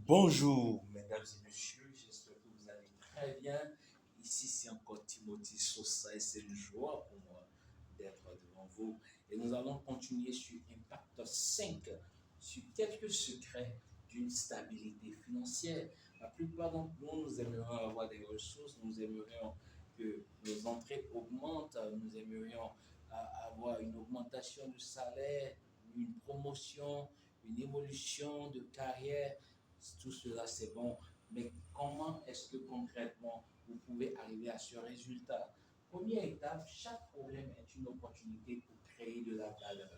Bonjour, mesdames et messieurs, j'espère que vous allez très bien. Ici, c'est encore Timothy Sosa et c'est une joie pour moi d'être devant vous. Et nous allons continuer sur Impact 5, sur quelques secrets d'une stabilité financière. La plupart d'entre nous, nous aimerions avoir des ressources, nous aimerions que nos entrées augmentent, nous aimerions avoir une augmentation de salaire, une promotion, une évolution de carrière. Tout cela, c'est bon. Mais comment est-ce que concrètement, vous pouvez arriver à ce résultat? Première étape, chaque problème est une opportunité pour créer de la valeur.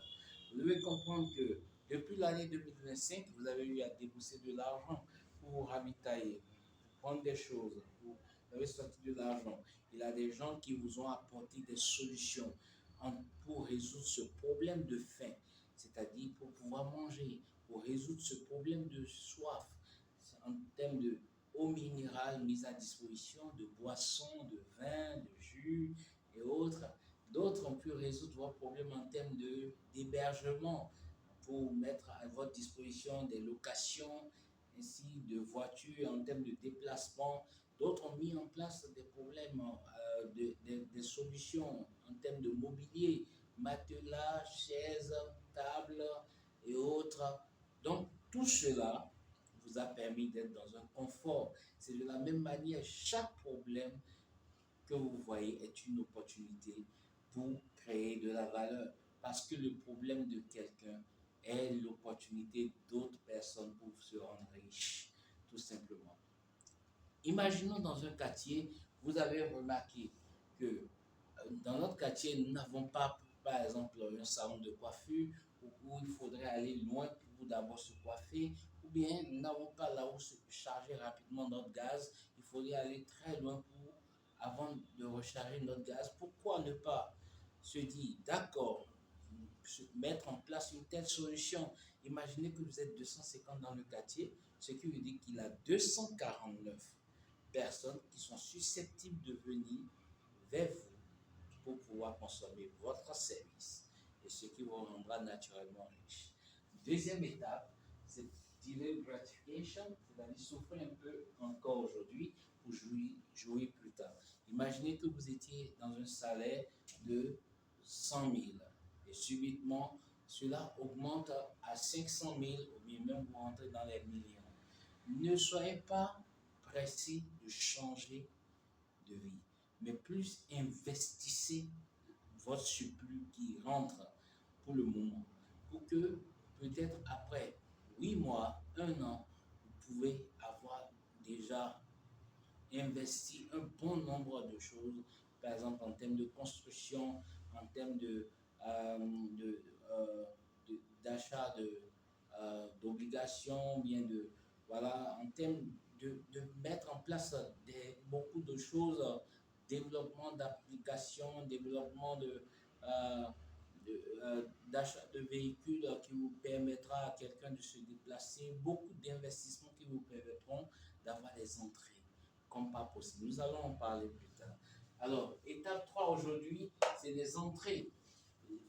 Vous devez comprendre que depuis l'année 2025, vous avez eu à débourser de l'argent pour vous ravitailler, pour prendre des choses, vous avez sorti de l'argent. Il y a des gens qui vous ont apporté des solutions pour résoudre ce problème de faim, c'est-à-dire pour pouvoir manger, pour résoudre ce problème de soif, en termes de eau minérale mise à disposition, de boissons, de vin, de jus et autres. D'autres ont pu résoudre vos problèmes en termes d'hébergement pour mettre à votre disposition des locations, ainsi de voitures en termes de déplacement. D'autres ont mis en place des problèmes, des solutions en termes de mobilier, matelas, chaises, tables et autres. Donc, tout cela vous a permis d'être dans un confort. C'est de la même manière, chaque problème que vous voyez est une opportunité pour créer de la valeur. Parce que le problème de quelqu'un est l'opportunité d'autres personnes pour se rendre riches, tout simplement. Imaginons dans un quartier, vous avez remarqué que dans notre quartier, nous n'avons pas, par exemple, un salon de coiffure où il faudrait aller loin pour d'abord se coiffer, ou bien nous n'avons pas là où se charger rapidement notre gaz. Il faudrait aller très loin avant de recharger notre gaz. Pourquoi ne pas se dire, d'accord, mettre en place une telle solution? Imaginez que vous êtes 250 dans le quartier, ce qui veut dire qu'il y a 249 personnes qui sont susceptibles de venir vers vous pour pouvoir consommer votre service et ce qui vous rendra naturellement riche. Deuxième étape, c'est delay gratification, c'est-à-dire souffrir un peu encore aujourd'hui pour jouir plus tard. Imaginez que vous étiez dans un salaire de 100 000 et subitement cela augmente à 500 000 ou bien même vous rentrez dans les millions. Ne soyez pas pressé de changer de vie, mais plus investissez votre surplus qui rentre pour le moment, pour que peut-être après 8 mois, 1 an, vous pouvez avoir déjà investi un bon nombre de choses, par exemple en termes de construction, en termes d'achat d'obligations, bien voilà, en termes de mettre en place beaucoup de choses, développement d'applications, développement d'achat de véhicules qui vous permettra à quelqu'un de se déplacer, beaucoup d'investissements qui vous permettront d'avoir des entrées comme pas possible. Nous allons en parler plus tard. Alors, étape 3 aujourd'hui, c'est les entrées.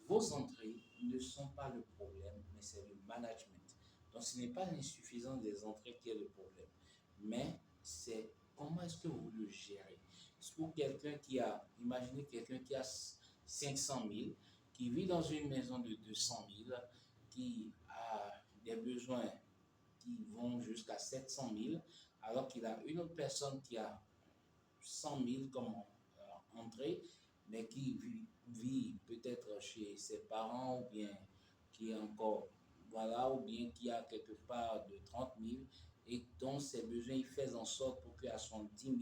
Vos entrées ne sont pas le problème, mais c'est le management. Donc, ce n'est pas l'insuffisance des entrées qui est le problème, mais c'est comment est-ce que vous le gérez. C'est pour quelqu'un qui a, imaginez quelqu'un qui a 500 000, qui vit dans une maison de 200 000, qui a des besoins qui vont jusqu'à 700 000, alors qu'il a une autre personne qui a 100 000 comme entrée, mais qui vit peut-être chez ses parents ou bien qui est encore, voilà, ou bien qui a quelque part de 30 000 et dont ses besoins, il fait en sorte pour qu'à son 10 000,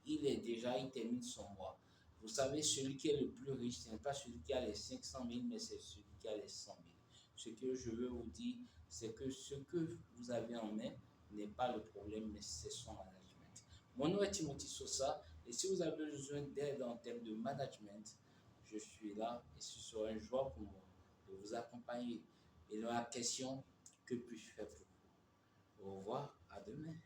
il termine son mois. Vous savez, celui qui est le plus riche, ce n'est pas celui qui a les 500 000, mais c'est celui qui a les 100 000. Ce que je veux vous dire, c'est que ce que vous avez en main n'est pas le problème, mais c'est son management. Mon nom est Timothy Sosa, et si vous avez besoin d'aide en termes de management, je suis là et ce sera une joie pour moi de vous accompagner. Et dans la question, que puis-je faire pour vous? Au revoir, à demain.